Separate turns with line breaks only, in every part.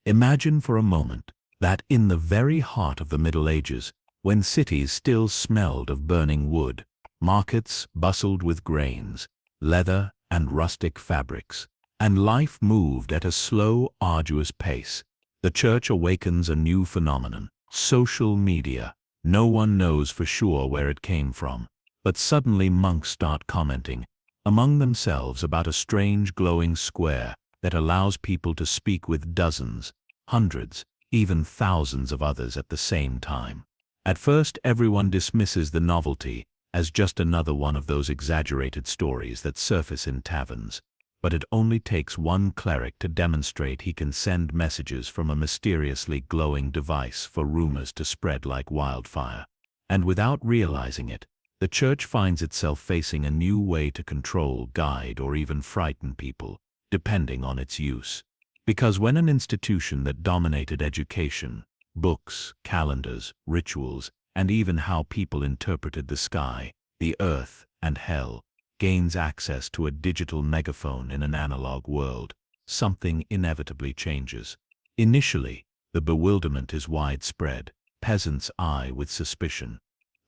Imagine for a moment that in the very heart of the Middle Ages, when cities still smelled of burning wood, markets bustled with grains, leather and rustic fabrics, and life moved at a slow, arduous pace, the church awakens a new phenomenon: social media. No one knows for sure where it came from, but suddenly monks start commenting among themselves about a strange glowing square that allows people to speak with dozens, hundreds, even thousands of others at the same time. At first, everyone dismisses the novelty as just another one of those exaggerated stories that surface in taverns. But it only takes one cleric to demonstrate he can send messages from a mysteriously glowing device for rumors to spread like wildfire. And without realizing it, the church finds itself facing a new way to control, guide, or even frighten people, depending on its use. Because when an institution that dominated education, books, calendars, rituals, and even how people interpreted the sky, the earth, and hell, gains access to a digital megaphone in an analog world, something inevitably changes. Initially, the bewilderment is widespread. Peasants eye with suspicion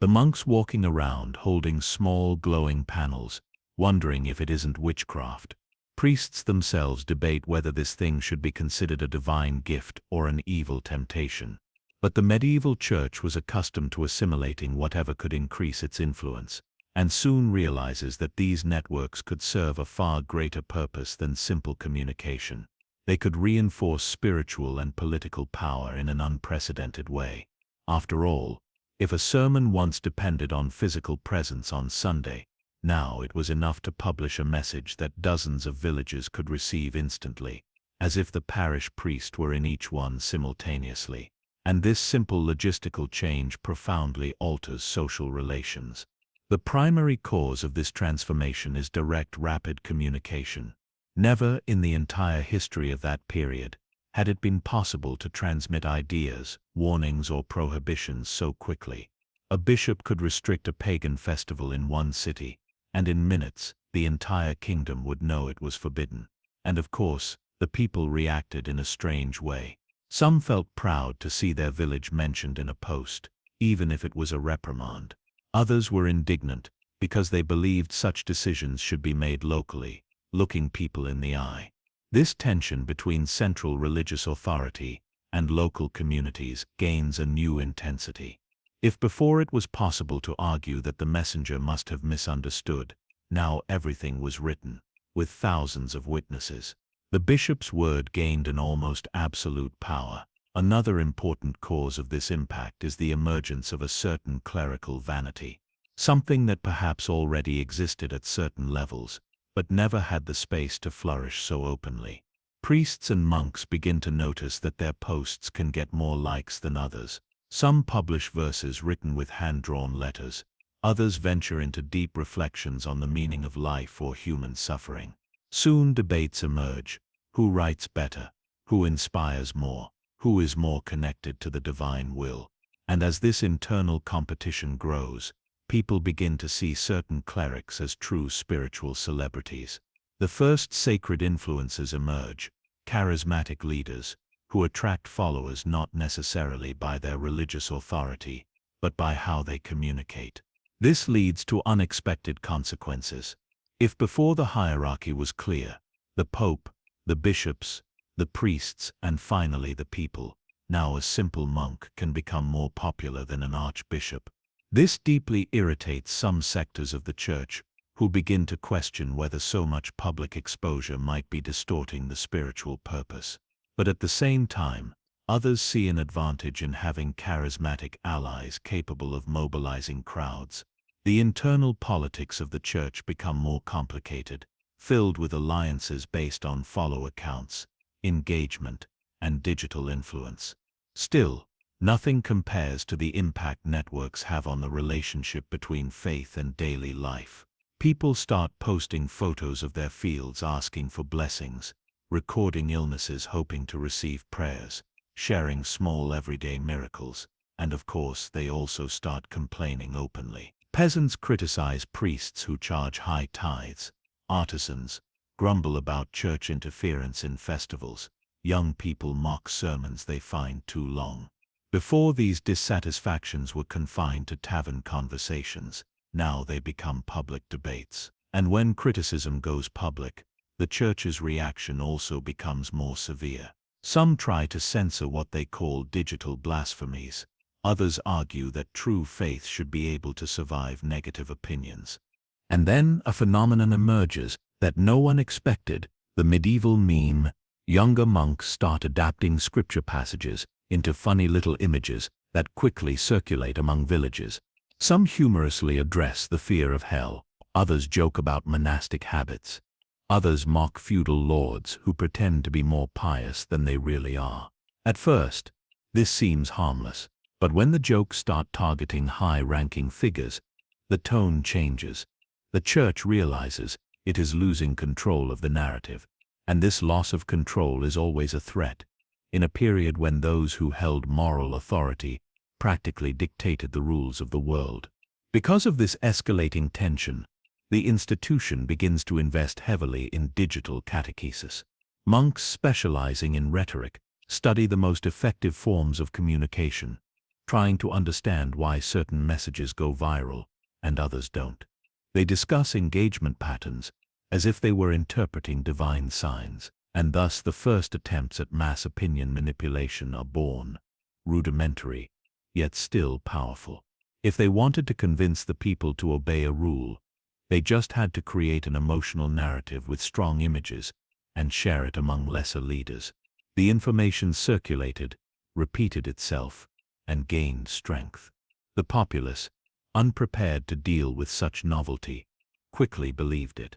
the monks walking around holding small glowing panels, wondering if it isn't witchcraft. Priests themselves debate whether this thing should be considered a divine gift or an evil temptation. But the medieval church was accustomed to assimilating whatever could increase its influence, and soon realizes that these networks could serve a far greater purpose than simple communication. They could reinforce spiritual and political power in an unprecedented way. After all, if a sermon once depended on physical presence on Sunday, now it was enough to publish a message that dozens of villages could receive instantly, as if the parish priest were in each one simultaneously. And this simple logistical change profoundly alters social relations. The primary cause of this transformation is direct, rapid communication. Never in the entire history of that period had it been possible to transmit ideas, warnings, or prohibitions so quickly. A bishop could restrict a pagan festival in one city, and in minutes, the entire kingdom would know it was forbidden. And of course, the people reacted in a strange way. Some felt proud to see their village mentioned in a post, even if it was a reprimand. Others were indignant because they believed such decisions should be made locally, looking people in the eye. This tension between central religious authority and local communities gains a new intensity. If before it was possible to argue that the messenger must have misunderstood, now everything was written, with thousands of witnesses. The bishop's word gained an almost absolute power. Another important cause of this impact is the emergence of a certain clerical vanity, something that perhaps already existed at certain levels, but never had the space to flourish so openly. Priests and monks begin to notice that their posts can get more likes than others. Some publish verses written with hand-drawn letters. Others venture into deep reflections on the meaning of life or human suffering. Soon debates emerge. Who writes better? Who inspires more? Who is more connected to the divine will? And as this internal competition grows, people begin to see certain clerics as true spiritual celebrities. The first sacred influences emerge, charismatic leaders, who attract followers not necessarily by their religious authority, but by how they communicate. This leads to unexpected consequences. If before the hierarchy was clear, the Pope, the bishops, the priests, and finally the people, now a simple monk can become more popular than an archbishop. This deeply irritates some sectors of the church, who begin to question whether so much public exposure might be distorting the spiritual purpose. But at the same time, others see an advantage in having charismatic allies capable of mobilizing crowds. The internal politics of the church become more complicated, filled with alliances based on follower counts, engagement, and digital influence. Still, nothing compares to the impact networks have on the relationship between faith and daily life. People start posting photos of their fields asking for blessings, recording illnesses hoping to receive prayers, sharing small everyday miracles, and of course they also start complaining openly. Peasants criticize priests who charge high tithes. Artisans grumble about church interference in festivals. Young people mock sermons they find too long. Before, these dissatisfactions were confined to tavern conversations. Now they become public debates. And when criticism goes public, the church's reaction also becomes more severe. Some try to censor what they call digital blasphemies. Others argue that true faith should be able to survive negative opinions. And then a phenomenon emerges that no one expected: the medieval meme. Younger monks start adapting scripture passages into funny little images that quickly circulate among villages. Some humorously address the fear of hell, others joke about monastic habits, others mock feudal lords who pretend to be more pious than they really are. At first, this seems harmless, but when the jokes start targeting high-ranking figures, the tone changes. The church realizes it is losing control of the narrative, and this loss of control is always a threat. In a period when those who held moral authority practically dictated the rules of the world. Because of this escalating tension, the institution begins to invest heavily in digital catechesis. Monks specializing in rhetoric study the most effective forms of communication, trying to understand why certain messages go viral and others don't. They discuss engagement patterns as if they were interpreting divine signs, and thus the first attempts at mass opinion manipulation are born, rudimentary, yet still powerful. If they wanted to convince the people to obey a rule, they just had to create an emotional narrative with strong images and share it among lesser leaders. The information circulated, repeated itself, and gained strength. The populace, unprepared to deal with such novelty, quickly believed it.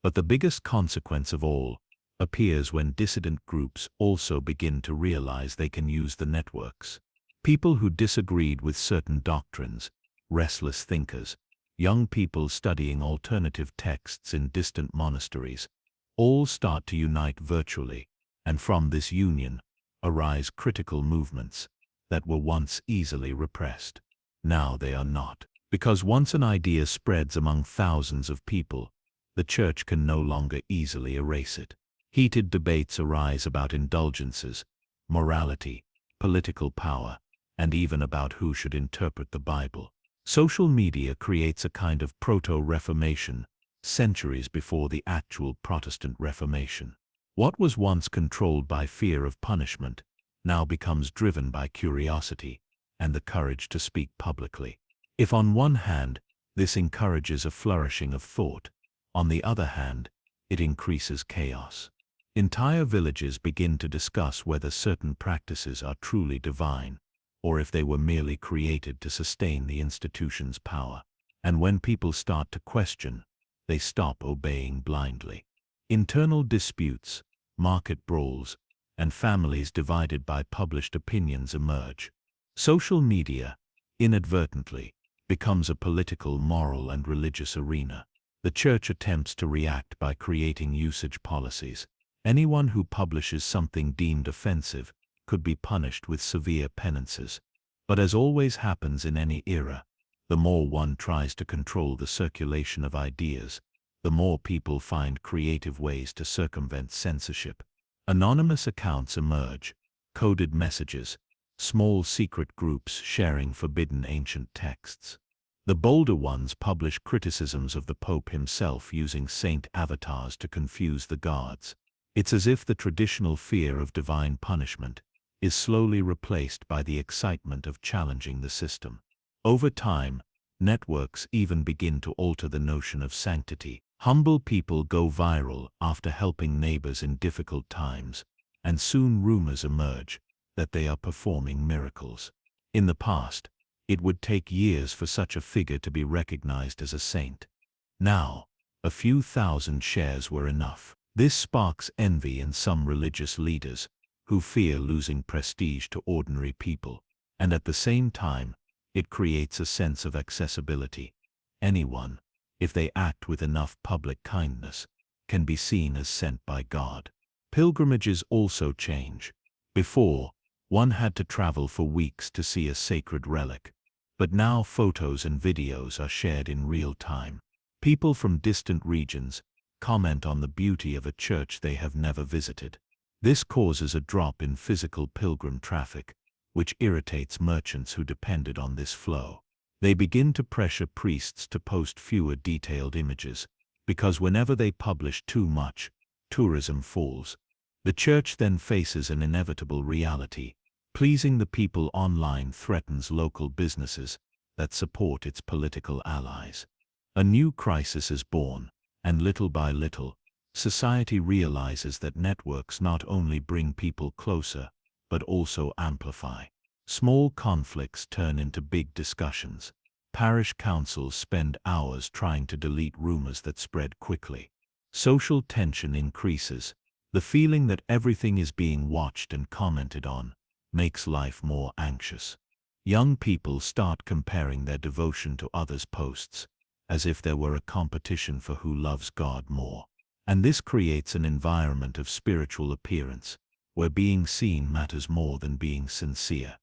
But the biggest consequence of all appears when dissident groups also begin to realize they can use the networks. People who disagreed with certain doctrines, restless thinkers, young people studying alternative texts in distant monasteries, all start to unite virtually, and from this union arise critical movements that were once easily repressed. Now they are not, because once an idea spreads among thousands of people, the church can no longer easily erase it. Heated debates arise about indulgences, morality, political power, and even about who should interpret the Bible. Social media creates a kind of proto-Reformation, centuries before the actual Protestant Reformation. What was once controlled by fear of punishment now becomes driven by curiosity and the courage to speak publicly. If on one hand, this encourages a flourishing of thought, on the other hand, it increases chaos. Entire villages begin to discuss whether certain practices are truly divine, or if they were merely created to sustain the institution's power. And when people start to question, they stop obeying blindly. Internal disputes, market brawls, and families divided by published opinions emerge. Social media, inadvertently, becomes a political, moral, and religious arena. The church attempts to react by creating usage policies. Anyone who publishes something deemed offensive could be punished with severe penances. But as always happens in any era, the more one tries to control the circulation of ideas, the more people find creative ways to circumvent censorship. Anonymous accounts emerge, coded messages, small secret groups sharing forbidden ancient texts. The bolder ones publish criticisms of the Pope himself using saint avatars to confuse the guards. It's as if the traditional fear of divine punishment is slowly replaced by the excitement of challenging the system. Over time, networks even begin to alter the notion of sanctity. Humble people go viral after helping neighbors in difficult times, and soon rumors emerge that they are performing miracles. In the past, it would take years for such a figure to be recognized as a saint. Now, a few thousand shares were enough. This sparks envy in some religious leaders, who fear losing prestige to ordinary people, and at the same time, it creates a sense of accessibility. Anyone, if they act with enough public kindness, can be seen as sent by God. Pilgrimages also change. Before, one had to travel for weeks to see a sacred relic, but now photos and videos are shared in real time. People from distant regions comment on the beauty of a church they have never visited. This causes a drop in physical pilgrim traffic, which irritates merchants who depended on this flow. They begin to pressure priests to post fewer detailed images, because whenever they publish too much, tourism falls. The church then faces an inevitable reality. Pleasing the people online threatens local businesses that support its political allies. A new crisis is born, and little by little, society realizes that networks not only bring people closer, but also amplify. Small conflicts turn into big discussions. Parish councils spend hours trying to delete rumors that spread quickly. Social tension increases. The feeling that everything is being watched and commented on makes life more anxious. Young people start comparing their devotion to others' posts, as if there were a competition for who loves God more. And this creates an environment of spiritual appearance, where being seen matters more than being sincere.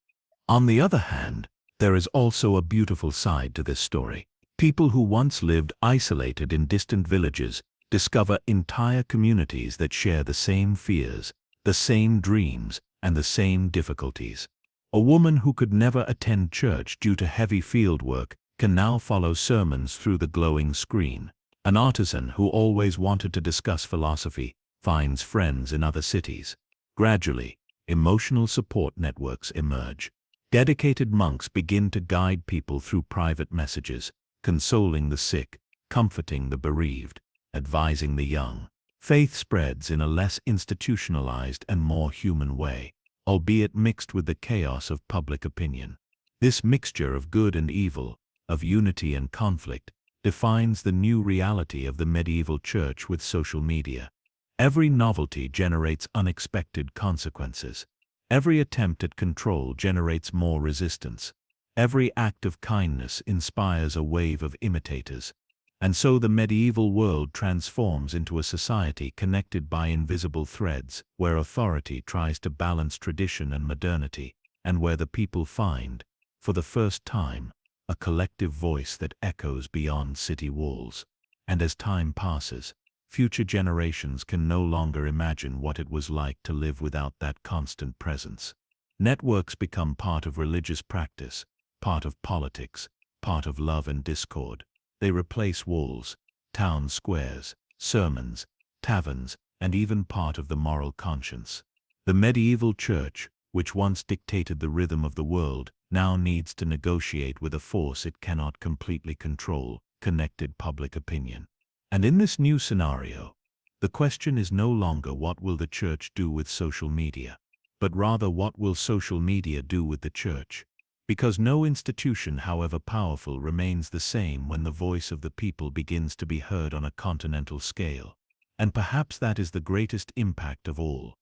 On the other hand, there is also a beautiful side to this story. People who once lived isolated in distant villages discover entire communities that share the same fears, the same dreams, and the same difficulties. A woman who could never attend church due to heavy fieldwork can now follow sermons through the glowing screen. An artisan who always wanted to discuss philosophy finds friends in other cities. Gradually, emotional support networks emerge. Dedicated monks begin to guide people through private messages, consoling the sick, comforting the bereaved, advising the young. Faith spreads in a less institutionalized and more human way, albeit mixed with the chaos of public opinion. This mixture of good and evil, of unity and conflict, defines the new reality of the medieval church with social media. Every novelty generates unexpected consequences. Every attempt at control generates more resistance. Every act of kindness inspires a wave of imitators. And so the medieval world transforms into a society connected by invisible threads, where authority tries to balance tradition and modernity, and where the people find, for the first time, a collective voice that echoes beyond city walls. And as time passes, future generations can no longer imagine what it was like to live without that constant presence. Networks become part of religious practice, part of politics, part of love and discord. They replace walls, town squares, sermons, taverns, and even part of the moral conscience. The medieval church, which once dictated the rhythm of the world, now needs to negotiate with a force it cannot completely control: connected public opinion. And in this new scenario, the question is no longer what will the church do with social media, but rather what will social media do with the church? Because no institution, however powerful, remains the same when the voice of the people begins to be heard on a continental scale. And perhaps that is the greatest impact of all.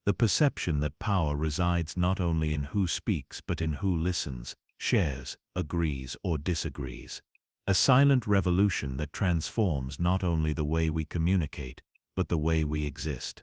The perception that power resides not only in who speaks but in who listens, shares, agrees, or disagrees. A silent revolution that transforms not only the way we communicate, but the way we exist.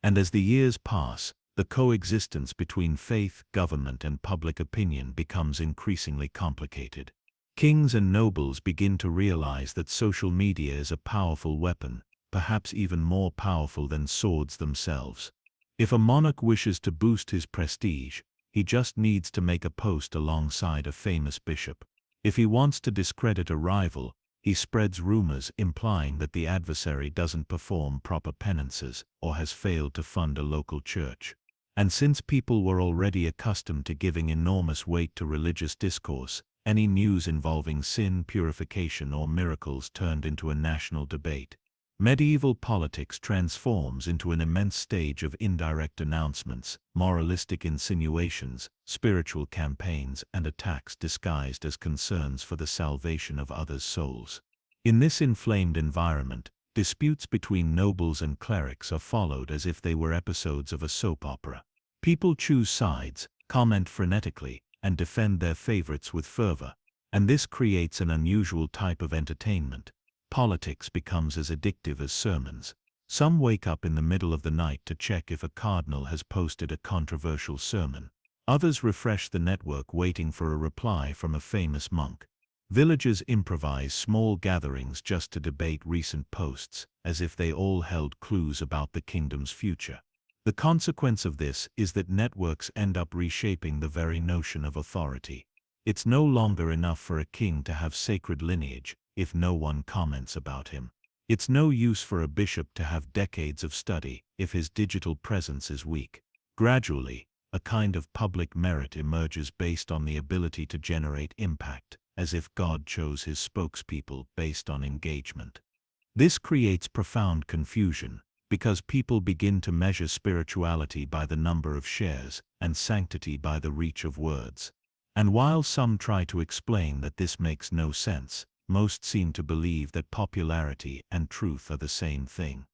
And as the years pass, the coexistence between faith, government, and public opinion becomes increasingly complicated. Kings and nobles begin to realize that social media is a powerful weapon, perhaps even more powerful than swords themselves. If a monarch wishes to boost his prestige, he just needs to make a post alongside a famous bishop. If he wants to discredit a rival, he spreads rumors implying that the adversary doesn't perform proper penances or has failed to fund a local church. And since people were already accustomed to giving enormous weight to religious discourse, any news involving sin, purification, or miracles turned into a national debate. Medieval politics transforms into an immense stage of indirect announcements, moralistic insinuations, spiritual campaigns, and attacks disguised as concerns for the salvation of others' souls. In this inflamed environment, disputes between nobles and clerics are followed as if they were episodes of a soap opera. People choose sides, comment frenetically, and defend their favorites with fervor, and this creates an unusual type of entertainment. Politics becomes as addictive as sermons. Some wake up in the middle of the night to check if a cardinal has posted a controversial sermon. Others refresh the network waiting for a reply from a famous monk. Villagers improvise small gatherings just to debate recent posts, as if they all held clues about the kingdom's future. The consequence of this is that networks end up reshaping the very notion of authority. It's no longer enough for a king to have sacred lineage if no one comments about him. It's no use for a bishop to have decades of study if his digital presence is weak. Gradually, a kind of public merit emerges based on the ability to generate impact, as if God chose his spokespeople based on engagement. This creates profound confusion, because people begin to measure spirituality by the number of shares and sanctity by the reach of words. And while some try to explain that this makes no sense, most seem to believe that popularity and truth are the same thing.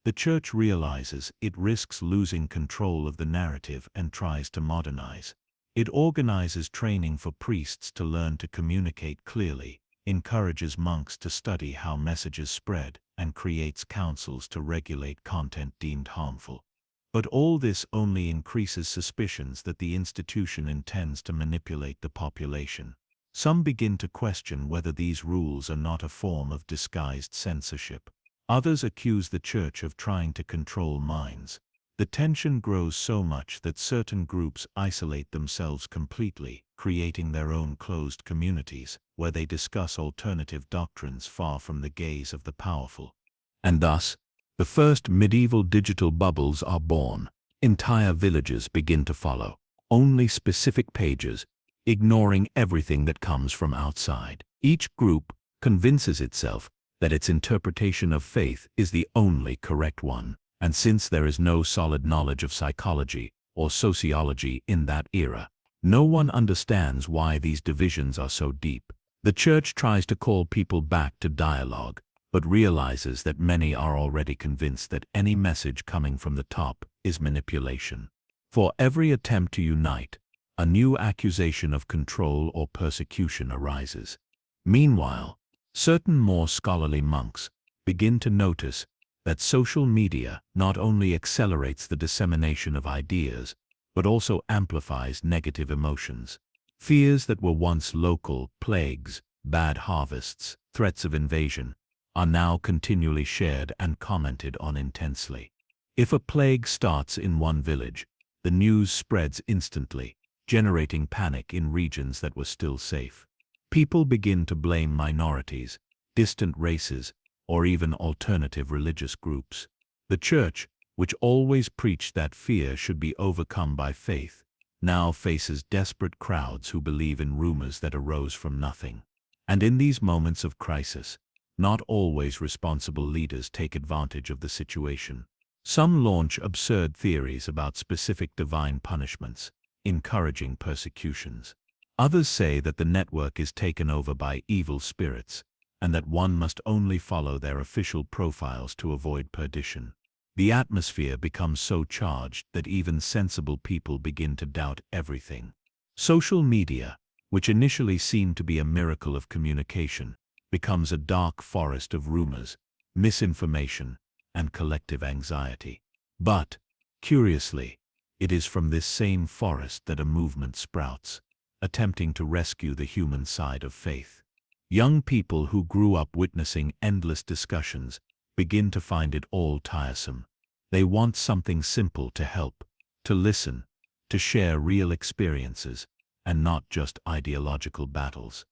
The Church realizes it risks losing control of the narrative and tries to modernize. It organizes training for priests to learn to communicate clearly, encourages monks to study how messages spread, and creates councils to regulate content deemed harmful. But all this only increases suspicions that the institution intends to manipulate the population. Some begin to question whether these rules are not a form of disguised censorship. Others accuse the Church of trying to control minds. The tension grows so much that certain groups isolate themselves completely, creating their own closed communities, where they discuss alternative doctrines far from the gaze of the powerful. And thus, the first medieval digital bubbles are born. Entire villages begin to follow only specific pages, ignoring everything that comes from outside. Each group convinces itself that its interpretation of faith is the only correct one. And since there is no solid knowledge of psychology or sociology in that era, no one understands why these divisions are so deep. The Church tries to call people back to dialogue, but realizes that many are already convinced that any message coming from the top is manipulation. For every attempt to unite, a new accusation of control or persecution arises. Meanwhile, certain more scholarly monks begin to notice that social media not only accelerates the dissemination of ideas, but also amplifies negative emotions. Fears that were once local, plagues, bad harvests, threats of invasion, are now continually shared and commented on intensely. If a plague starts in one village, the news spreads instantly, generating panic in regions that were still safe. People begin to blame minorities, distant races, or even alternative religious groups. The Church, which always preached that fear should be overcome by faith, now faces desperate crowds who believe in rumors that arose from nothing. And in these moments of crisis, not always responsible leaders take advantage of the situation. Some launch absurd theories about specific divine punishments, encouraging persecutions. Others say that the network is taken over by evil spirits, and that one must only follow their official profiles to avoid perdition. The atmosphere becomes so charged that even sensible people begin to doubt everything. Social media, which initially seemed to be a miracle of communication, becomes a dark forest of rumors, misinformation, and collective anxiety. But, curiously, it is from this same forest that a movement sprouts, attempting to rescue the human side of faith. Young people who grew up witnessing endless discussions begin to find it all tiresome. They want something simple to help, to listen, to share real experiences, and not just ideological battles.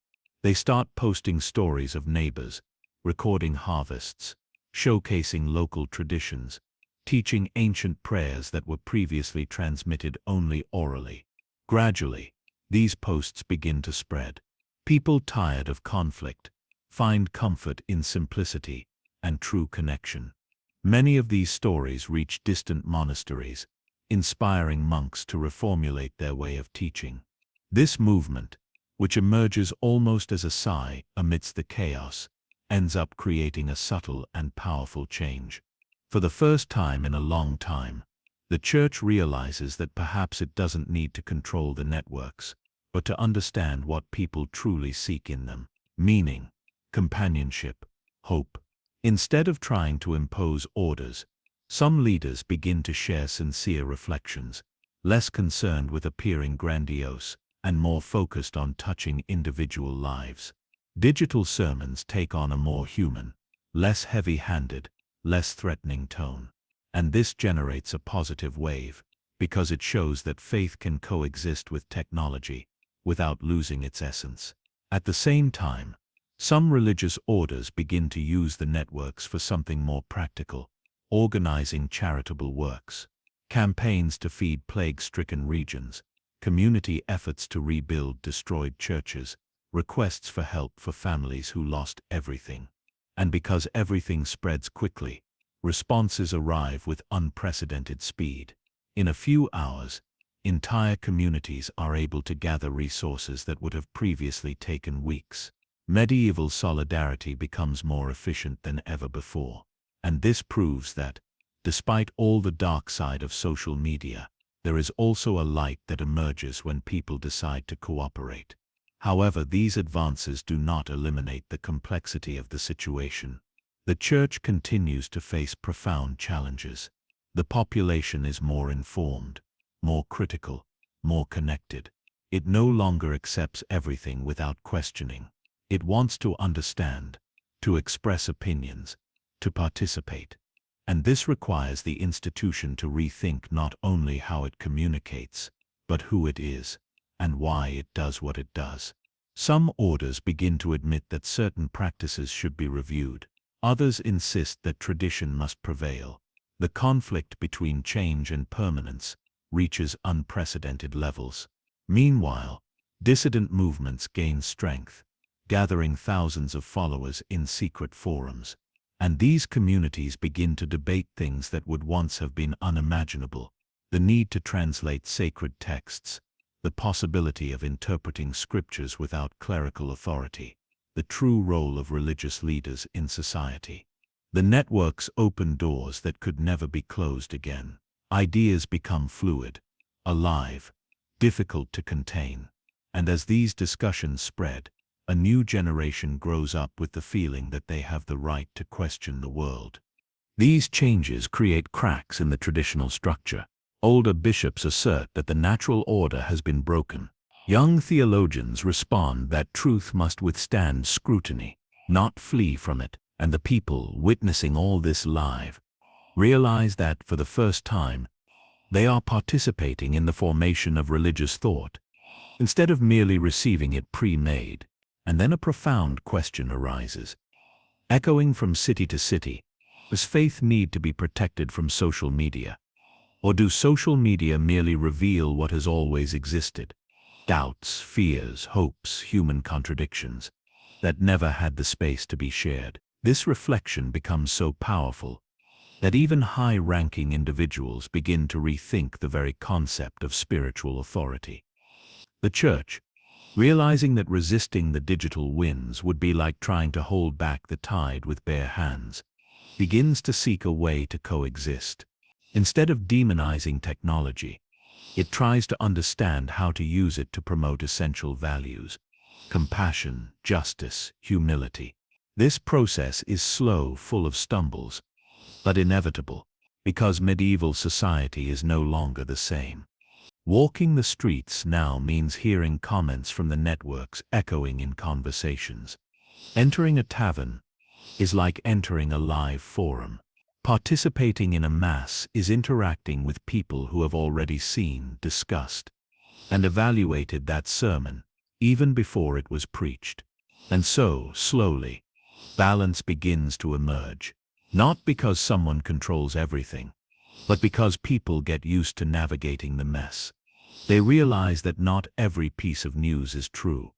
They start posting stories of neighbors, recording harvests, showcasing local traditions, teaching ancient prayers that were previously transmitted only orally. Gradually, these posts begin to spread. People tired of conflict find comfort in simplicity and true connection. Many of these stories reach distant monasteries, inspiring monks to reformulate their way of teaching. This movement, which emerges almost as a sigh amidst the chaos, ends up creating a subtle and powerful change. For the first time in a long time, the Church realizes that perhaps it doesn't need to control the networks, but to understand what people truly seek in them: meaning, companionship, hope. Instead of trying to impose orders, some leaders begin to share sincere reflections, less concerned with appearing grandiose and more focused on touching individual lives. Digital sermons take on a more human, less heavy-handed, less threatening tone. And this generates a positive wave, because it shows that faith can coexist with technology without losing its essence. At the same time, some religious orders begin to use the networks for something more practical, organizing charitable works, campaigns to feed plague-stricken regions, community efforts to rebuild destroyed churches, requests for help for families who lost everything. And because everything spreads quickly, responses arrive with unprecedented speed. In a few hours, entire communities are able to gather resources that would have previously taken weeks. Medieval solidarity becomes more efficient than ever before. And this proves that, despite all the dark side of social media, there is also a light that emerges when people decide to cooperate. However, these advances do not eliminate the complexity of the situation. The Church continues to face profound challenges. The population is more informed, more critical, more connected. It no longer accepts everything without questioning. It wants to understand, to express opinions, to participate. And this requires the institution to rethink not only how it communicates, but who it is, and why it does what it does. Some orders begin to admit that certain practices should be reviewed. Others insist that tradition must prevail. The conflict between change and permanence reaches unprecedented levels. Meanwhile, dissident movements gain strength, gathering thousands of followers in secret forums. And these communities begin to debate things that would once have been unimaginable: the need to translate sacred texts, the possibility of interpreting scriptures without clerical authority, the true role of religious leaders in society. The networks open doors that could never be closed again. Ideas become fluid, alive, difficult to contain. And as these discussions spread, a new generation grows up with the feeling that they have the right to question the world. These changes create cracks in the traditional structure. Older bishops assert that the natural order has been broken. Young theologians respond that truth must withstand scrutiny, not flee from it. And the people, witnessing all this live, realize that, for the first time, they are participating in the formation of religious thought, instead of merely receiving it pre-made. And then a profound question arises, echoing from city to city: does faith need to be protected from social media? Or do social media merely reveal what has always existed? Doubts, fears, hopes, human contradictions that never had the space to be shared. This reflection becomes so powerful that even high-ranking individuals begin to rethink the very concept of spiritual authority. The Church, realizing that resisting the digital winds would be like trying to hold back the tide with bare hands, begins to seek a way to coexist. Instead of demonizing technology, it tries to understand how to use it to promote essential values: compassion, justice, humility. This process is slow, full of stumbles, but inevitable, because medieval society is no longer the same. Walking the streets now means hearing comments from the networks echoing in conversations. Entering a tavern is like entering a live forum. Participating in a mass is interacting with people who have already seen, discussed, and evaluated that sermon, even before it was preached. And so, slowly, balance begins to emerge, not because someone controls everything, but because people get used to navigating the mess. They realize that not every piece of news is true,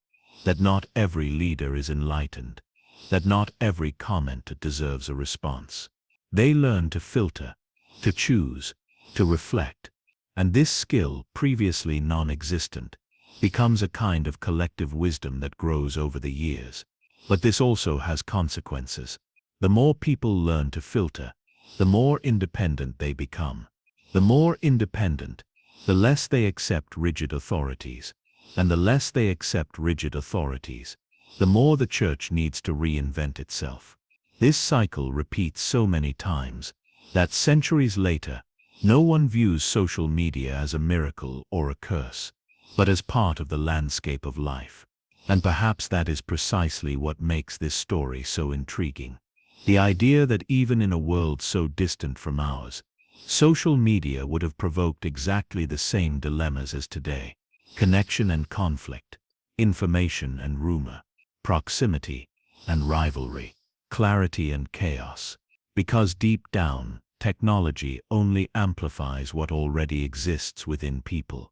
that not every leader is enlightened, that not every comment deserves a response. They learn to filter, to choose, to reflect, and this skill, previously non-existent, becomes a kind of collective wisdom that grows over the years. But this also has consequences. The more people learn to filter, the more independent they become. The more independent, the less they accept rigid authorities. And the less they accept rigid authorities, the more the Church needs to reinvent itself. This cycle repeats so many times that centuries later, no one views social media as a miracle or a curse, but as part of the landscape of life. And perhaps that is precisely what makes this story so intriguing. The idea that even in a world so distant from ours, Social media would have provoked exactly the same dilemmas as today. Connection and conflict, information and rumor, proximity and rivalry, clarity and chaos. Because deep down, technology only amplifies what already exists within people.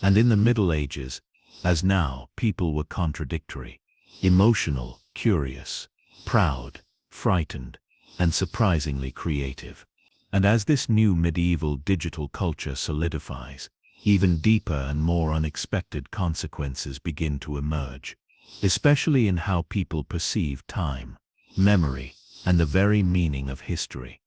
And in the Middle Ages, as now, people were contradictory, emotional, curious, proud, frightened, and surprisingly creative. And as this new medieval digital culture solidifies, even deeper and more unexpected consequences begin to emerge, especially in how people perceive time, memory, and the very meaning of history.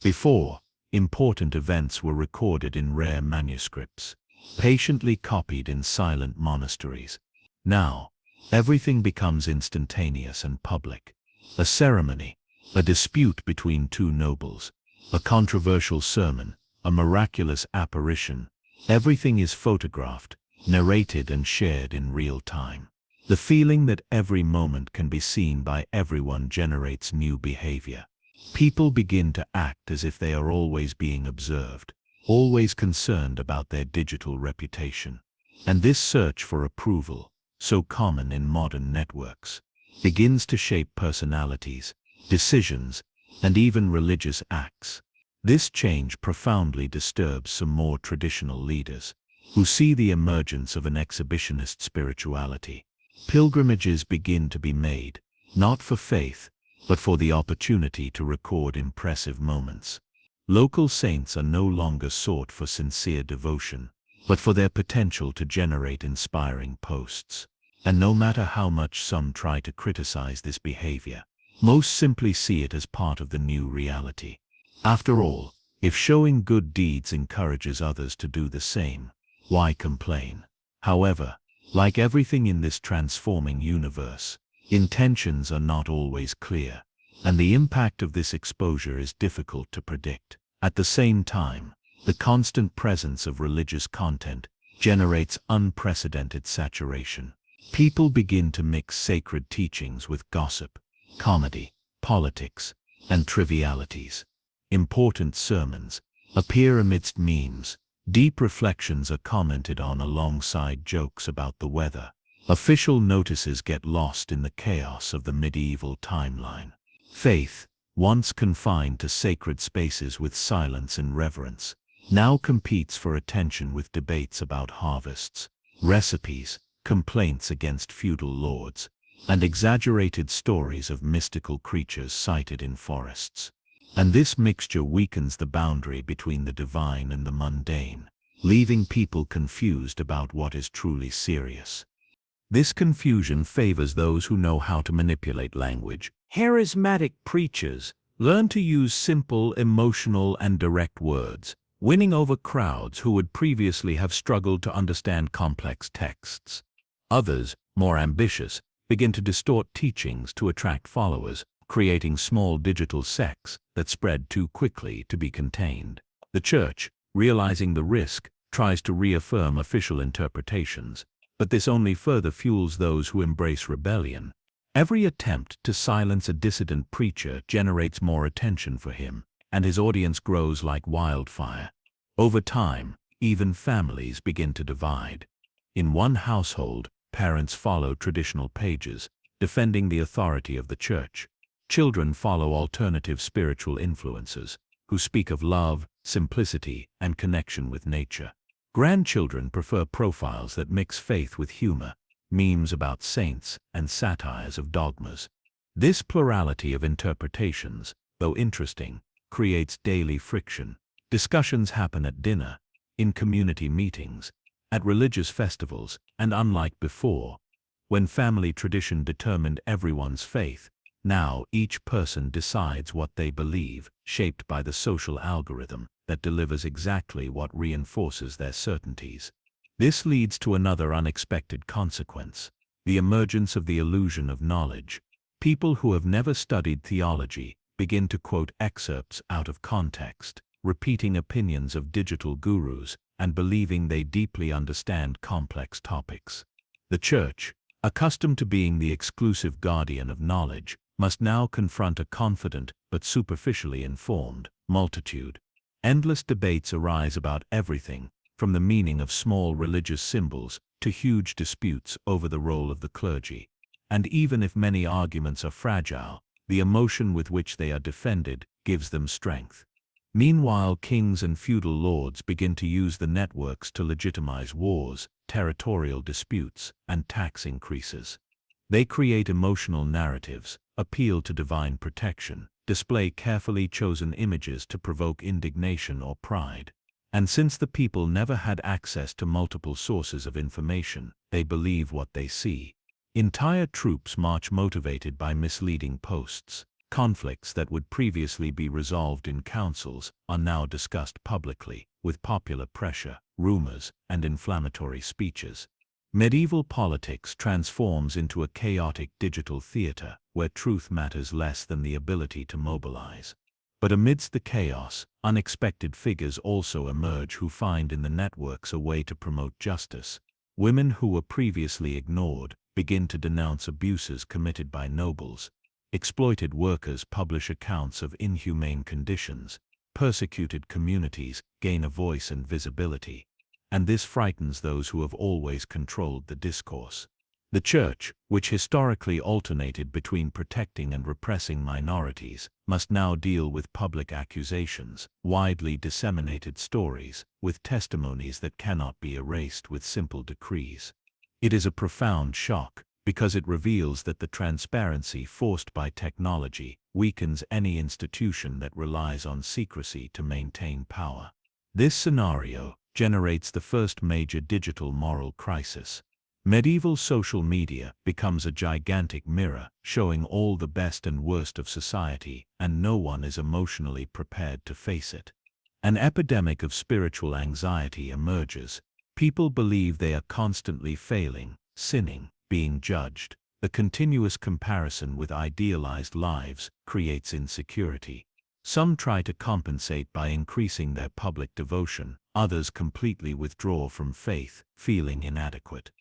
Before, important events were recorded in rare manuscripts, patiently copied in silent monasteries. Now, everything becomes instantaneous and public. A ceremony, a dispute between two nobles, a controversial sermon, a miraculous apparition. Everything is photographed, narrated and shared in real time. The feeling that every moment can be seen by everyone generates new behavior. People begin to act as if they are always being observed, always concerned about their digital reputation. And this search for approval, so common in modern networks, begins to shape personalities, decisions, and even religious acts. This change profoundly disturbs some more traditional leaders, who see the emergence of an exhibitionist spirituality. Pilgrimages begin to be made, not for faith, but for the opportunity to record impressive moments. Local saints are no longer sought for sincere devotion, but for their potential to generate inspiring posts. And no matter how much some try to criticize this behavior, most simply see it as part of the new reality. After all, if showing good deeds encourages others to do the same, why complain? However, like everything in this transforming universe, intentions are not always clear, and the impact of this exposure is difficult to predict. At the same time, the constant presence of religious content generates unprecedented saturation. People begin to mix sacred teachings with gossip, comedy, politics, and trivialities. Important sermons appear amidst memes. Deep reflections are commented on alongside jokes about the weather. Official notices get lost in the chaos of the medieval timeline. Faith, once confined to sacred spaces with silence and reverence, now competes for attention with debates about harvests, recipes, complaints against feudal lords, and exaggerated stories of mystical creatures sighted in forests. And this mixture weakens the boundary between the divine and the mundane, leaving people confused about what is truly serious. This confusion favors those who know how to manipulate language. Charismatic preachers learn to use simple, emotional, and direct words, winning over crowds who would previously have struggled to understand complex texts. Others, more ambitious, begin to distort teachings to attract followers, creating small digital sects that spread too quickly to be contained. The Church, realizing the risk, tries to reaffirm official interpretations, but this only further fuels those who embrace rebellion. Every attempt to silence a dissident preacher generates more attention for him, and his audience grows like wildfire. Over time, even families begin to divide. In one household, parents follow traditional pages, defending the authority of the Church. Children follow alternative spiritual influences, who speak of love, simplicity, and connection with nature. Grandchildren prefer profiles that mix faith with humor, memes about saints, and satires of dogmas. This plurality of interpretations, though interesting, creates daily friction. Discussions happen at dinner, in community meetings, at religious festivals, and unlike before, when family tradition determined everyone's faith, now each person decides what they believe, shaped by the social algorithm that delivers exactly what reinforces their certainties. This leads to another unexpected consequence: the emergence of the illusion of knowledge. People who have never studied theology begin to quote excerpts out of context, repeating opinions of digital gurus, and believing they deeply understand complex topics. The Church, accustomed to being the exclusive guardian of knowledge, must now confront a confident but superficially informed multitude. Endless debates arise about everything, from the meaning of small religious symbols to huge disputes over the role of the clergy. And even if many arguments are fragile, the emotion with which they are defended gives them strength. Meanwhile, kings and feudal lords begin to use the networks to legitimize wars, territorial disputes, and tax increases. They create emotional narratives, appeal to divine protection, display carefully chosen images to provoke indignation or pride. And since the people never had access to multiple sources of information, they believe what they see. Entire troops march motivated by misleading posts. Conflicts that would previously be resolved in councils are now discussed publicly, with popular pressure, rumors, and inflammatory speeches. Medieval politics transforms into a chaotic digital theater where truth matters less than the ability to mobilize. But amidst the chaos, unexpected figures also emerge who find in the networks a way to promote justice. Women who were previously ignored begin to denounce abuses committed by nobles. Exploited workers publish accounts of inhumane conditions. Persecuted communities gain a voice and visibility. And this frightens those who have always controlled the discourse. The Church, which historically alternated between protecting and repressing minorities, must now deal with public accusations, widely disseminated stories, with testimonies that cannot be erased with simple decrees. It is a profound shock, because it reveals that the transparency forced by technology weakens any institution that relies on secrecy to maintain power. This scenario generates the first major digital moral crisis. Medieval social media becomes a gigantic mirror, showing all the best and worst of society, and no one is emotionally prepared to face it. An epidemic of spiritual anxiety emerges. People believe they are constantly failing, sinning, being judged. The continuous comparison with idealized lives creates insecurity. Some try to compensate by increasing their public devotion, others completely withdraw from faith, feeling inadequate.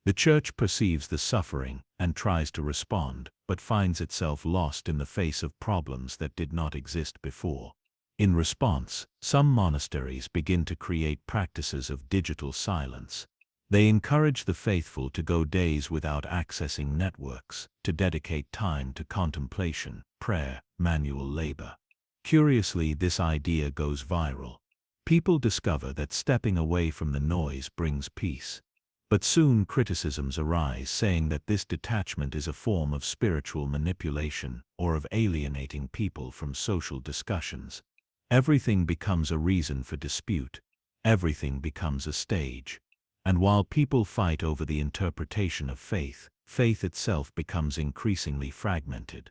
The Church perceives the suffering and tries to respond, but finds itself lost in the face of problems that did not exist before. In response, some monasteries begin to create practices of digital silence. They encourage the faithful to go days without accessing networks, to dedicate time to contemplation, prayer, manual labor. Curiously, this idea goes viral. People discover that stepping away from the noise brings peace. But soon criticisms arise saying that this detachment is a form of spiritual manipulation or of alienating people from social discussions. Everything becomes a reason for dispute. Everything becomes a stage. And while people fight over the interpretation of faith, faith itself becomes increasingly fragmented.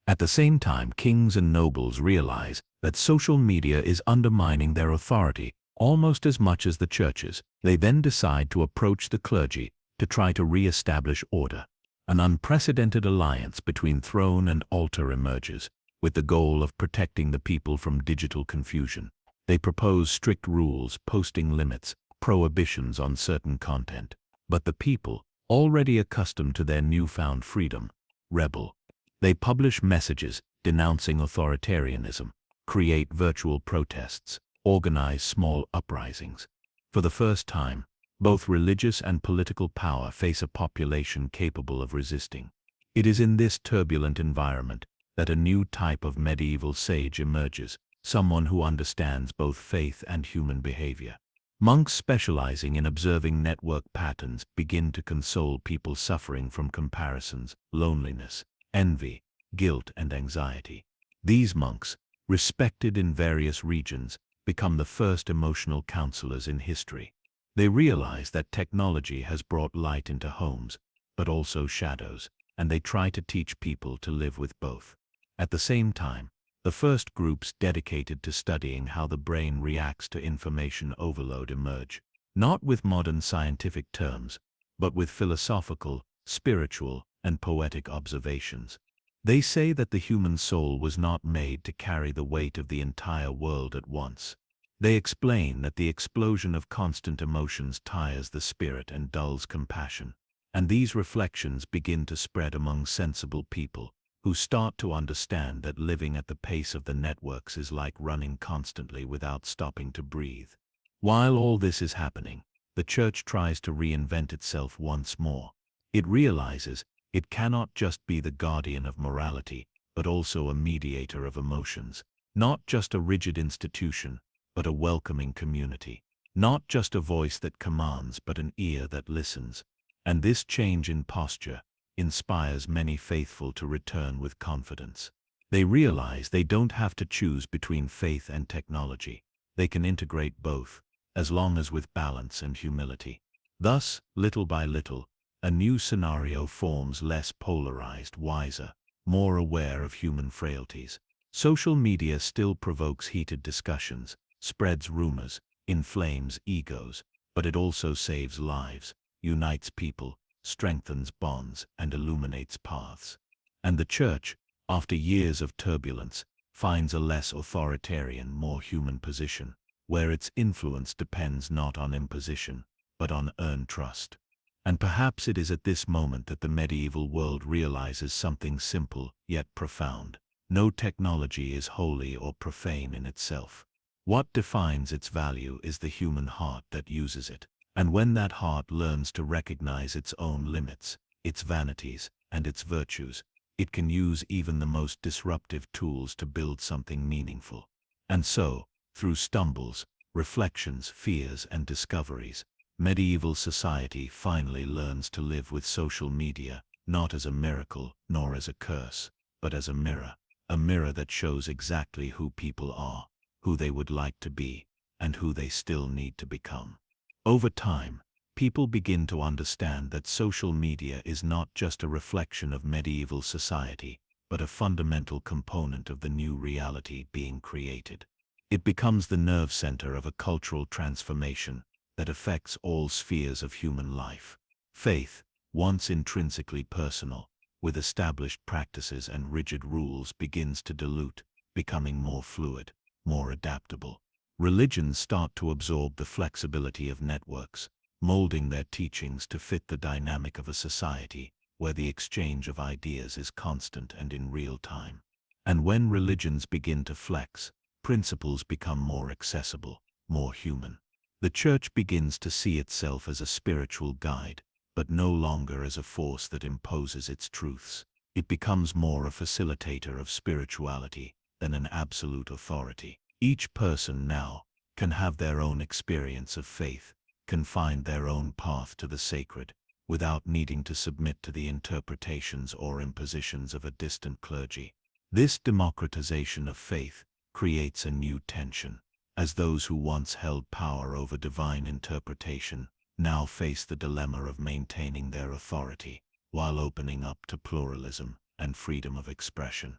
At the same time, kings and nobles realize that social media is undermining their authority almost as much as the churches. They then decide to approach the clergy to try to re-establish order. An unprecedented alliance between throne and altar emerges, with the goal of protecting the people from digital confusion. They propose strict rules, posting limits, prohibitions on certain content. But the people, already accustomed to their newfound freedom, rebel. They publish messages denouncing authoritarianism, create virtual protests, organize small uprisings. For the first time, both religious and political power face a population capable of resisting. It is in this turbulent environment that a new type of medieval sage emerges, someone who understands both faith and human behavior. Monks specializing in observing network patterns begin to console people suffering from comparisons, loneliness, envy, guilt, and anxiety. These monks, respected in various regions, become the first emotional counselors in history. They realize that technology has brought light into homes, but also shadows, and they try to teach people to live with both. At the same time, the first groups dedicated to studying how the brain reacts to information overload emerge, not with modern scientific terms, but with philosophical, spiritual, and poetic observations. They say that the human soul was not made to carry the weight of the entire world at once. They explain that the explosion of constant emotions tires the spirit and dulls compassion. And these reflections begin to spread among sensible people, who start to understand that living at the pace of the networks is like running constantly without stopping to breathe. While all this is happening, the church tries to reinvent itself once more. It realizes it cannot just be the guardian of morality, but also a mediator of emotions. Not just a rigid institution, but a welcoming community. Not just a voice that commands, but an ear that listens. And this change in posture inspires many faithful to return with confidence. They realize they don't have to choose between faith and technology. They can integrate both, as long as with balance and humility. Thus, little by little, a new scenario forms, less polarized, wiser, more aware of human frailties. Social media still provokes heated discussions, spreads rumors, inflames egos, but it also saves lives, unites people, strengthens bonds, and illuminates paths. And the church, after years of turbulence, finds a less authoritarian, more human position, where its influence depends not on imposition, but on earned trust. And perhaps it is at this moment that the medieval world realizes something simple yet profound. No technology is holy or profane in itself. What defines its value is the human heart that uses it. And when that heart learns to recognize its own limits, its vanities, and its virtues, it can use even the most disruptive tools to build something meaningful. And so, through stumbles, reflections, fears, and discoveries, medieval society finally learns to live with social media, not as a miracle nor as a curse, but as a mirror that shows exactly who people are, who they would like to be, and who they still need to become. Over time, people begin to understand that social media is not just a reflection of medieval society, but a fundamental component of the new reality being created. It becomes the nerve center of a cultural transformation that affects all spheres of human life. Faith, once intrinsically personal, with established practices and rigid rules, begins to dilute, becoming more fluid, more adaptable. Religions start to absorb the flexibility of networks, molding their teachings to fit the dynamic of a society where the exchange of ideas is constant and in real time. And when religions begin to flex, principles become more accessible, more human. The church begins to see itself as a spiritual guide, but no longer as a force that imposes its truths. It becomes more a facilitator of spirituality than an absolute authority. Each person now can have their own experience of faith, can find their own path to the sacred, without needing to submit to the interpretations or impositions of a distant clergy. This democratization of faith creates a new tension, as those who once held power over divine interpretation now face the dilemma of maintaining their authority while opening up to pluralism and freedom of expression.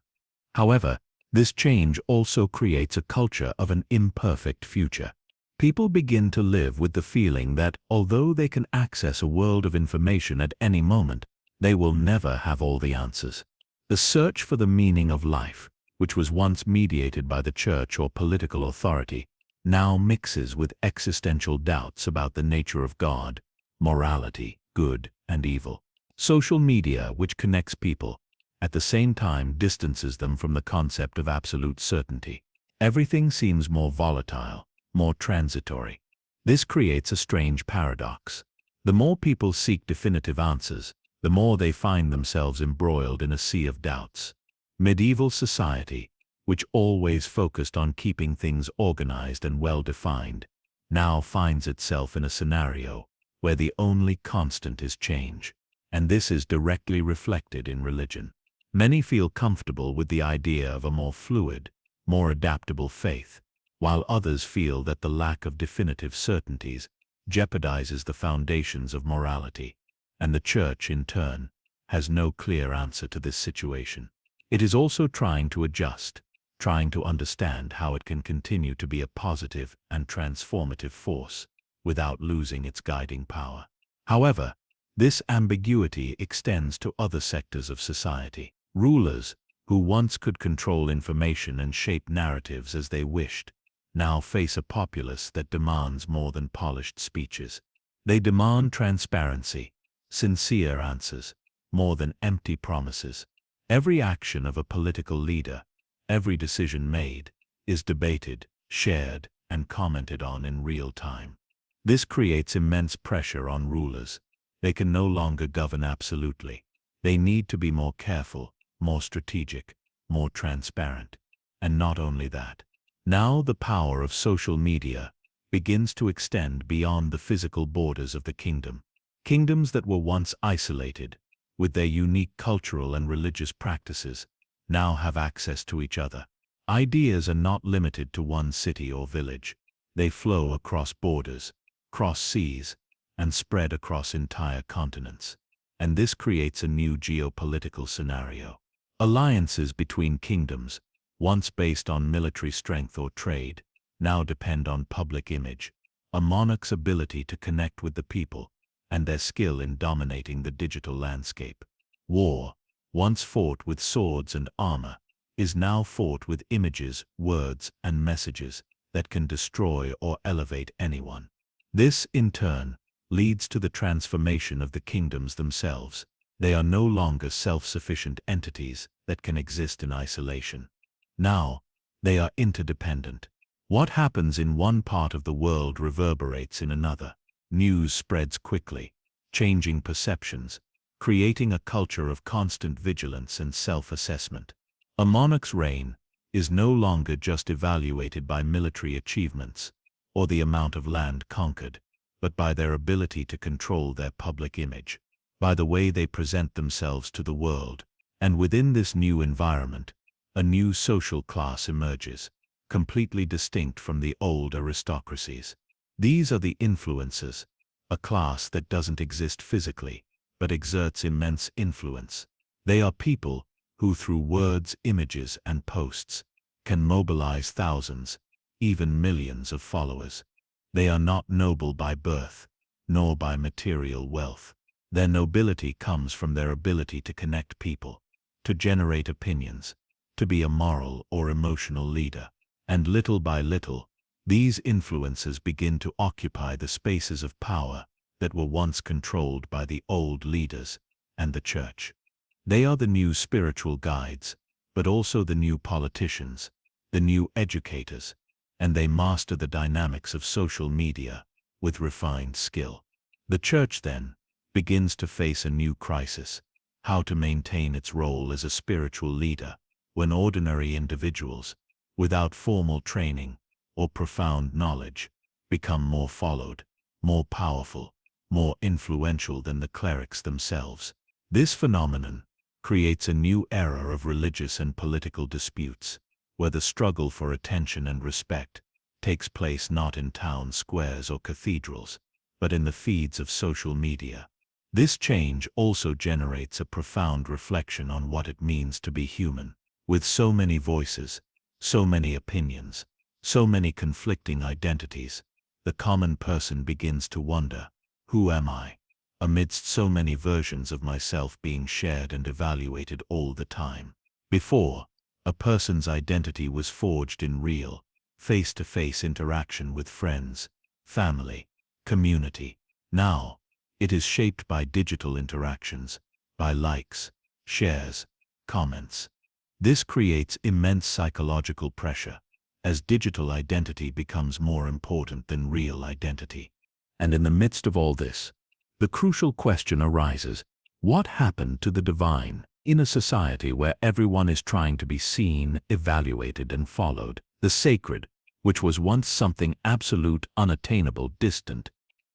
However, this change also creates a culture of an imperfect future. People begin to live with the feeling that, although they can access a world of information at any moment, they will never have all the answers. The search for the meaning of life, which was once mediated by the church or political authority, now mixes with existential doubts about the nature of God, morality, good and evil. Social media, which connects people, at the same time distances them from the concept of absolute certainty. Everything seems more volatile, more transitory. This creates a strange paradox. The more people seek definitive answers, the more they find themselves embroiled in a sea of doubts. Medieval society, which always focused on keeping things organized and well-defined, now finds itself in a scenario where the only constant is change. And this is directly reflected in religion. Many feel comfortable with the idea of a more fluid, more adaptable faith, while others feel that the lack of definitive certainties jeopardizes the foundations of morality. And the church, in turn, has no clear answer to this situation. It is also trying to adjust, trying to understand how it can continue to be a positive and transformative force without losing its guiding power. However, this ambiguity extends to other sectors of society. Rulers, who once could control information and shape narratives as they wished, now face a populace that demands more than polished speeches. They demand transparency, sincere answers, more than empty promises. Every action of a political leader, every decision made, is debated, shared, and commented on in real time. This creates immense pressure on rulers. They can no longer govern absolutely. They need to be more careful, more strategic, more transparent. And not only that. Now the power of social media begins to extend beyond the physical borders of the kingdom. Kingdoms that were once isolated, with their unique cultural and religious practices, now have access to each other. Ideas are not limited to one city or village. They flow across borders, cross seas, and spread across entire continents. And this creates a new geopolitical scenario. Alliances between kingdoms, once based on military strength or trade, now depend on public image, a monarch's ability to connect with the people, and their skill in dominating the digital landscape. War, once fought with swords and armor, is now fought with images, words, and messages that can destroy or elevate anyone. This, in turn, leads to the transformation of the kingdoms themselves. They are no longer self-sufficient entities that can exist in isolation. Now, they are interdependent. What happens in one part of the world reverberates in another. News spreads quickly, changing perceptions, creating a culture of constant vigilance and self-assessment. A monarch's reign is no longer just evaluated by military achievements or the amount of land conquered, but by their ability to control their public image, by the way they present themselves to the world. And within this new environment, a new social class emerges, completely distinct from the old aristocracies. These are the influencers, a class that doesn't exist physically, but exerts immense influence. They are people who, through words, images, and posts, can mobilize thousands, even millions of followers. They are not noble by birth, nor by material wealth. Their nobility comes from their ability to connect people, to generate opinions, to be a moral or emotional leader. And little by little, these influences begin to occupy the spaces of power that were once controlled by the old leaders and the church. They are the new spiritual guides, but also the new politicians, the new educators, and they master the dynamics of social media with refined skill. The church, then, begins to face a new crisis: how to maintain its role as a spiritual leader when ordinary individuals, without formal training or profound knowledge, become more followed, more powerful, more influential than the clerics themselves. This phenomenon creates a new era of religious and political disputes, where the struggle for attention and respect takes place not in town squares or cathedrals, but in the feeds of social media. This change also generates a profound reflection on what it means to be human. With so many voices, so many opinions, so many conflicting identities, the common person begins to wonder, who am I? Amidst so many versions of myself being shared and evaluated all the time. Before, a person's identity was forged in real, face-to-face interaction with friends, family, community. Now, it is shaped by digital interactions, by likes, shares, comments. This creates immense psychological pressure, as digital identity becomes more important than real identity. And in the midst of all this, the crucial question arises: what happened to the divine? In a society where everyone is trying to be seen, evaluated, and followed, the sacred, which was once something absolute, unattainable, distant,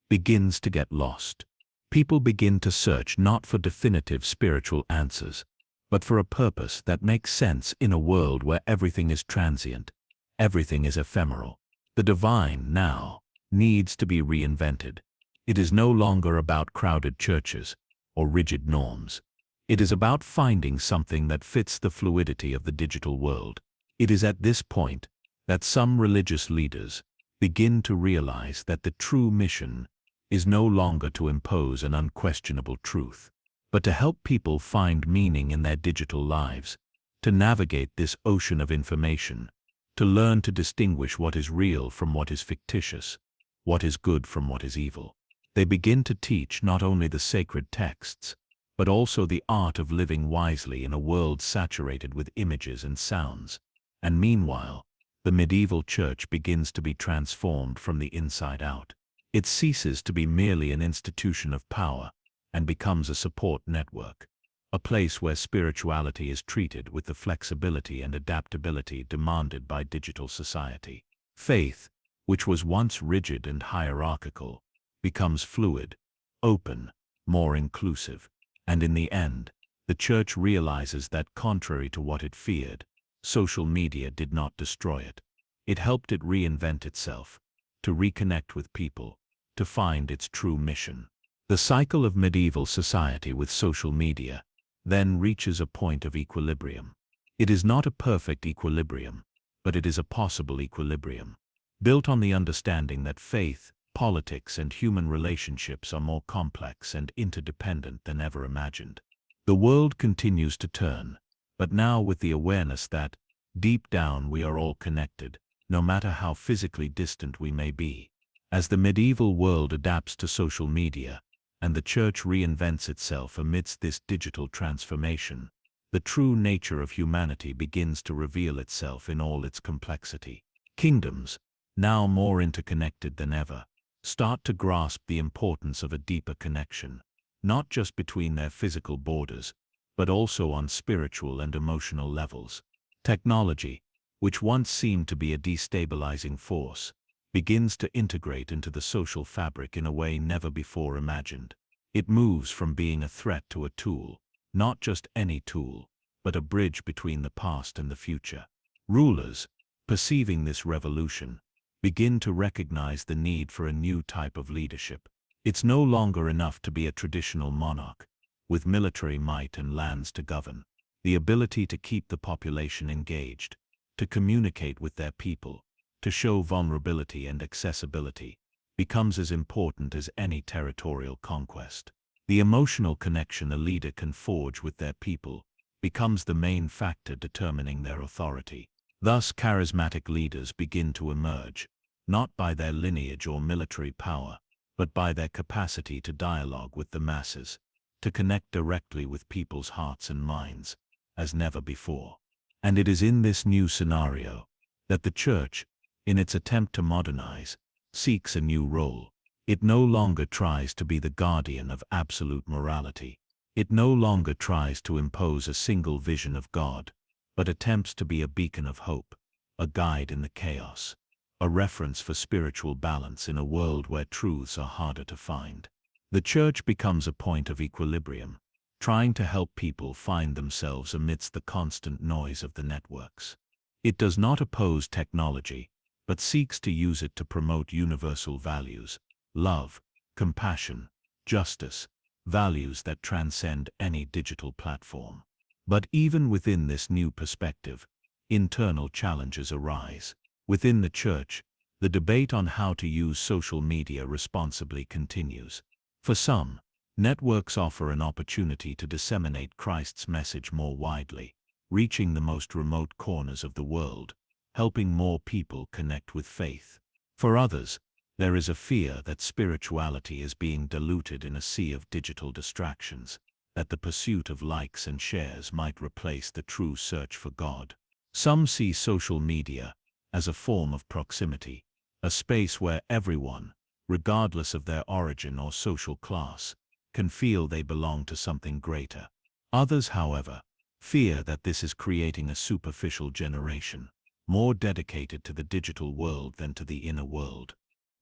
begins to get lost. People begin to search not for definitive spiritual answers, but for a purpose that makes sense in a world where everything is transient, everything is ephemeral. The divine now needs to be reinvented. It is no longer about crowded churches or rigid norms. It is about finding something that fits the fluidity of the digital world. It is at this point that some religious leaders begin to realize that the true mission is no longer to impose an unquestionable truth, but to help people find meaning in their digital lives, to navigate this ocean of information, to learn to distinguish what is real from what is fictitious, what is good from what is evil. They begin to teach not only the sacred texts, but also the art of living wisely in a world saturated with images and sounds. And meanwhile, the medieval church begins to be transformed from the inside out. It ceases to be merely an institution of power and becomes a support network, a place where spirituality is treated with the flexibility and adaptability demanded by digital society. Faith, which was once rigid and hierarchical, becomes fluid, open, more inclusive, and in the end, the church realizes that contrary to what it feared, social media did not destroy it. It helped it reinvent itself, to reconnect with people, to find its true mission. The cycle of medieval society with social media then reaches a point of equilibrium. It is not a perfect equilibrium, but it is a possible equilibrium, built on the understanding that faith, politics, and human relationships are more complex and interdependent than ever imagined. The world continues to turn, but now with the awareness that, deep down, we are all connected, no matter how physically distant we may be. As the medieval world adapts to social media, and the church reinvents itself amidst this digital transformation, the true nature of humanity begins to reveal itself in all its complexity. Kingdoms, now more interconnected than ever, start to grasp the importance of a deeper connection, not just between their physical borders, but also on spiritual and emotional levels. Technology, which once seemed to be a destabilizing force, begins to integrate into the social fabric in a way never before imagined. It moves from being a threat to a tool, not just any tool, but a bridge between the past and the future. Rulers, perceiving this revolution, begin to recognize the need for a new type of leadership. It's no longer enough to be a traditional monarch, with military might and lands to govern. The ability to keep the population engaged, to communicate with their people, to show vulnerability and accessibility, becomes as important as any territorial conquest. The emotional connection a leader can forge with their people becomes the main factor determining their authority. Thus, charismatic leaders begin to emerge, not by their lineage or military power, but by their capacity to dialogue with the masses, to connect directly with people's hearts and minds, as never before. And it is in this new scenario that the church, in its attempt to modernize, seeks a new role. It no longer tries to be the guardian of absolute morality. It no longer tries to impose a single vision of God, but attempts to be a beacon of hope, a guide in the chaos, a reference for spiritual balance in a world where truths are harder to find. The church becomes a point of equilibrium, trying to help people find themselves amidst the constant noise of the networks. It does not oppose technology, but seeks to use it to promote universal values, love, compassion, justice, values that transcend any digital platform. But even within this new perspective, internal challenges arise. Within the church, the debate on how to use social media responsibly continues. For some, networks offer an opportunity to disseminate Christ's message more widely, reaching the most remote corners of the world, helping more people connect with faith. For others, there is a fear that spirituality is being diluted in a sea of digital distractions, that the pursuit of likes and shares might replace the true search for God. Some see social media as a form of proximity, a space where everyone, regardless of their origin or social class, can feel they belong to something greater. Others, however, fear that this is creating a superficial generation, more dedicated to the digital world than to the inner world.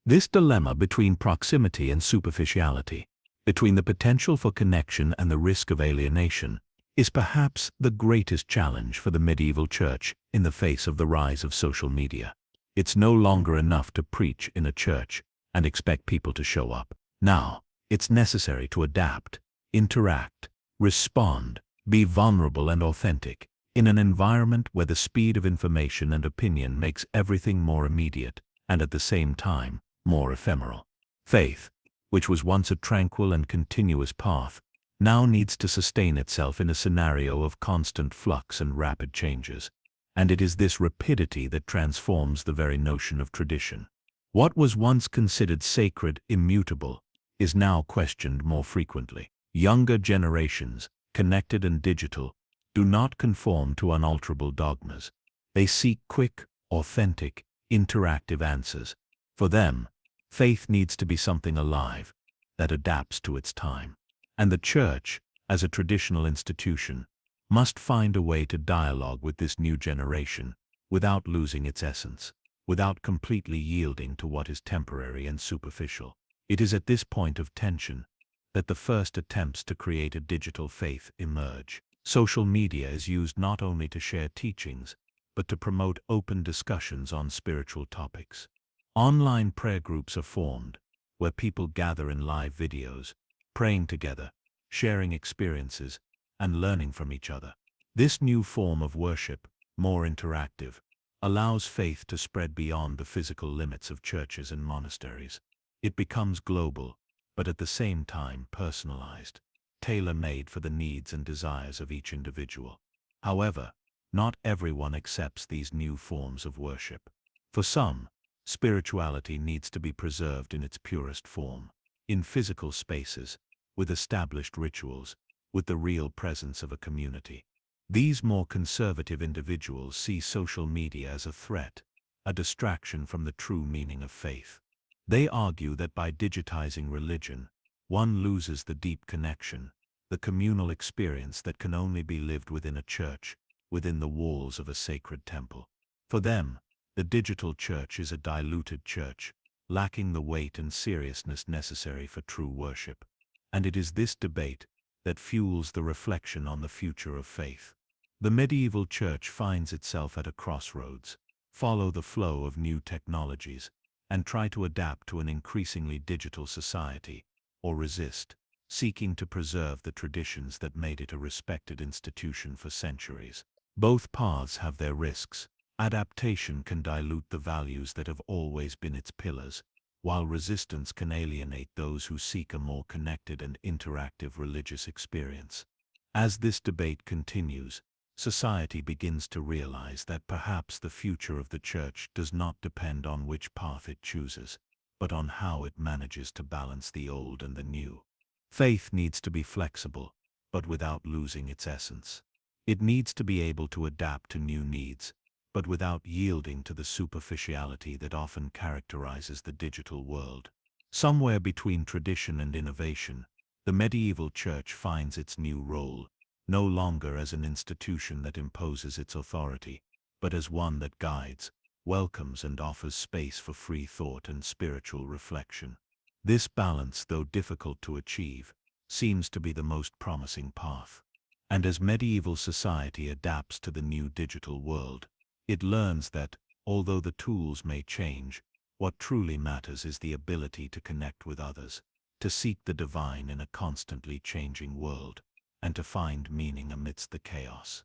This dilemma between proximity and superficiality, between the potential for connection and the risk of alienation, is perhaps the greatest challenge for the medieval church in the face of the rise of social media. It's no longer enough to preach in a church and expect people to show up. Now, it's necessary to adapt, interact, respond, be vulnerable and authentic, in an environment where the speed of information and opinion makes everything more immediate and at the same time more ephemeral. Faith, which was once a tranquil and continuous path, now needs to sustain itself in a scenario of constant flux and rapid changes. And it is this rapidity that transforms the very notion of tradition. What was once considered sacred, immutable, is now questioned more frequently. Younger generations, connected and digital, do not conform to unalterable dogmas. They seek quick, authentic, interactive answers. For them, faith needs to be something alive, that adapts to its time. And the church, as a traditional institution, must find a way to dialogue with this new generation without losing its essence, without completely yielding to what is temporary and superficial. It is at this point of tension that the first attempts to create a digital faith emerge. Social media is used not only to share teachings, but to promote open discussions on spiritual topics. Online prayer groups are formed, where people gather in live videos, praying together, sharing experiences, and learning from each other. This new form of worship, more interactive, allows faith to spread beyond the physical limits of churches and monasteries. It becomes global, but at the same time personalized, tailor-made for the needs and desires of each individual. However, not everyone accepts these new forms of worship. For some, spirituality needs to be preserved in its purest form, in physical spaces, with established rituals, with the real presence of a community. These more conservative individuals see social media as a threat, a distraction from the true meaning of faith. They argue that by digitizing religion, one loses the deep connection, the communal experience that can only be lived within a church, within the walls of a sacred temple. For them, the digital church is a diluted church, lacking the weight and seriousness necessary for true worship. And it is this debate that fuels the reflection on the future of faith. The medieval church finds itself at a crossroads: follow the flow of new technologies, and try to adapt to an increasingly digital society, or resist, seeking to preserve the traditions that made it a respected institution for centuries. Both paths have their risks. Adaptation can dilute the values that have always been its pillars, while resistance can alienate those who seek a more connected and interactive religious experience. As this debate continues, society begins to realize that perhaps the future of the church does not depend on which path it chooses, but on how it manages to balance the old and the new. Faith needs to be flexible, but without losing its essence. It needs to be able to adapt to new needs, but without yielding to the superficiality that often characterizes the digital world. Somewhere between tradition and innovation, the medieval church finds its new role, no longer as an institution that imposes its authority, but as one that guides, welcomes, and offers space for free thought and spiritual reflection. This balance, though difficult to achieve, seems to be the most promising path. And as medieval society adapts to the new digital world, it learns that, although the tools may change, what truly matters is the ability to connect with others, to seek the divine in a constantly changing world, and to find meaning amidst the chaos.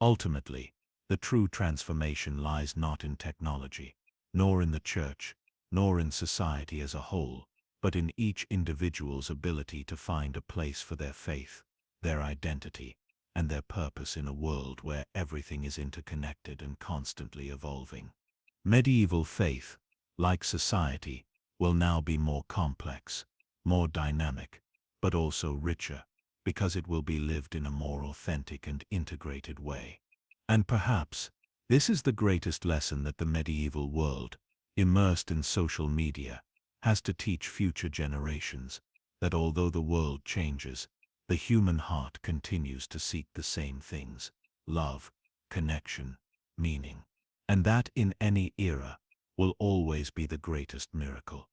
Ultimately, the true transformation lies not in technology, nor in the church, nor in society as a whole, but in each individual's ability to find a place for their faith, their identity, and their purpose in a world where everything is interconnected and constantly evolving. Medieval faith, like society, will now be more complex, more dynamic, but also richer, because it will be lived in a more authentic and integrated way. And perhaps, this is the greatest lesson that the medieval world, immersed in social media, has to teach future generations, that although the world changes, the human heart continues to seek the same things: love, connection, meaning. And that in any era will always be the greatest miracle.